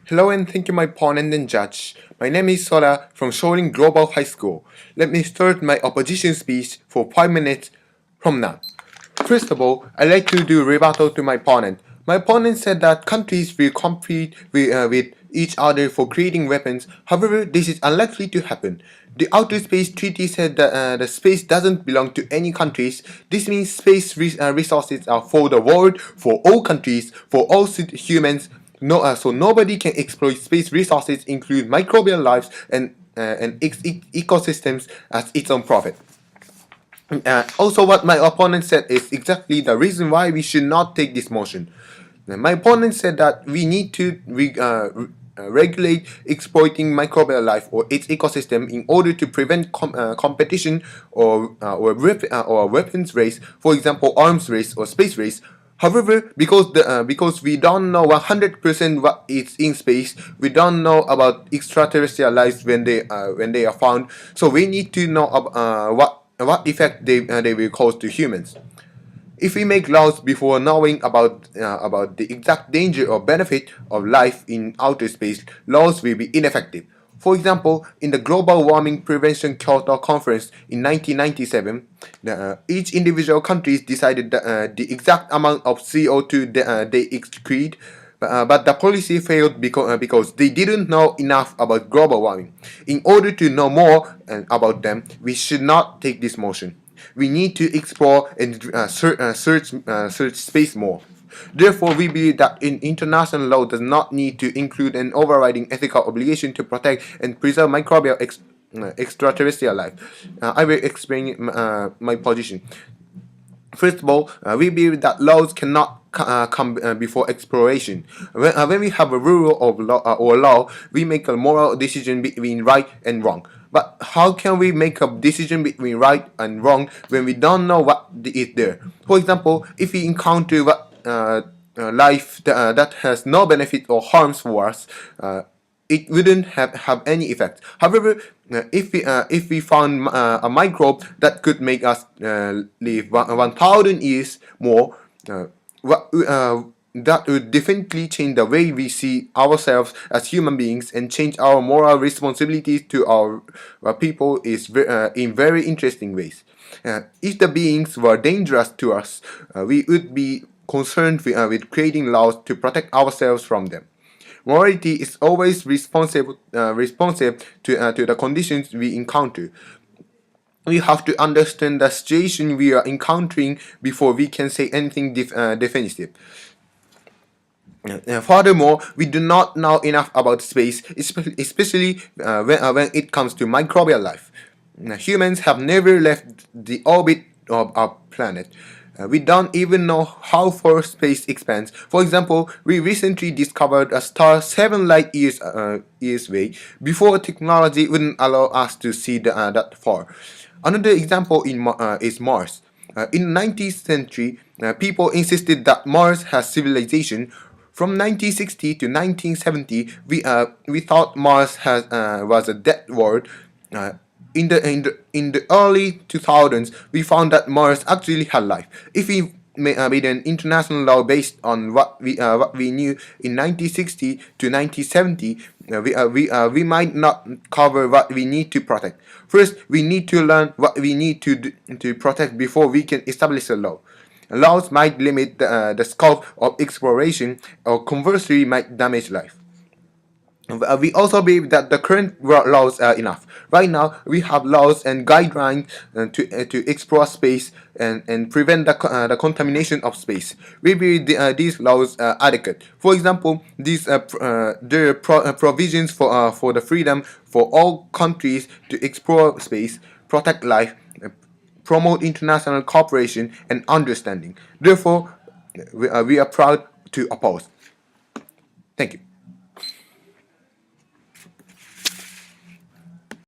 Hello and thank you my opponent and judge. My name is Sora from Shorin Global High School. Let me start my opposition speech for 5 minutes from now. First of all, I'd like to do rebuttal to my opponent. My opponent said that countries will compete with each other for creating weapons. However, this is unlikely to happen. The Outer Space Treaty said that the space doesn't belong to any countries. This means space resources are for the world, for all countries, for all humans. So nobody can exploit space resources, include microbial lives and ecosystems as its own profit. Also, what my opponent said is exactly the reason why we should not take this motion. My opponent said that we need to regulate exploiting microbial life or its ecosystem in order to prevent competition or weapons race, for example, arms race or space race. However, because we don't know 100% what is in space, we don't know about extraterrestrial lives when they are found. So we need to know what effect they will cause to humans. If we make laws before knowing about the exact danger or benefit of life in outer space, laws will be ineffective. For example, in the Global Warming Prevention Kyoto Conference in 1997, each individual country decided the exact amount of CO2 they excrete, but the policy failed because they didn't know enough about global warming. In order to know more about them, we should not take this motion. We need to explore and search space more. Therefore, we believe that international law does not need to include an overriding ethical obligation to protect and preserve microbial extraterrestrial life. I will explain my position. First of all, we believe that laws cannot come before exploration. When we have a rule of law or law, we make a moral decision between right and wrong. But how can we make a decision between right and wrong when we don't know what is there? For example, if we encounter life that has no benefit or harms for us, it wouldn't have any effect. However, if we found a microbe that could make us live 1,000 years more, that would definitely change the way we see ourselves as human beings and change our moral responsibilities to our people in very interesting ways. If the beings were dangerous to us, we would be concerned with creating laws to protect ourselves from them. Morality is always responsive to the conditions we encounter. We have to understand the situation we are encountering before we can say anything definitive. Furthermore, we do not know enough about space, especially when it comes to microbial life. Humans have never left the orbit of our planet. We don't even know how far space expands. For example, we recently discovered a star 7 light years away. Before, technology wouldn't allow us to see that far. Another example is Mars. In the 19th century, people insisted that Mars has civilization. From 1960 to 1970, we thought Mars was a dead world. In the early 2000s, we found that Mars actually had life. If we made an international law based on what we knew in 1960 to 1970, we might not cover what we need to protect. First, we need to learn what we need to protect before we can establish a law. Laws might limit the scope of exploration, or conversely might damage life. We also believe that the current laws are enough. Right now, we have laws and guidelines to explore space and prevent the contamination of space. We believe these laws are adequate. For example, there are provisions for the freedom for all countries to explore space, protect life, promote international cooperation and understanding. Therefore, we are proud to oppose. Thank you.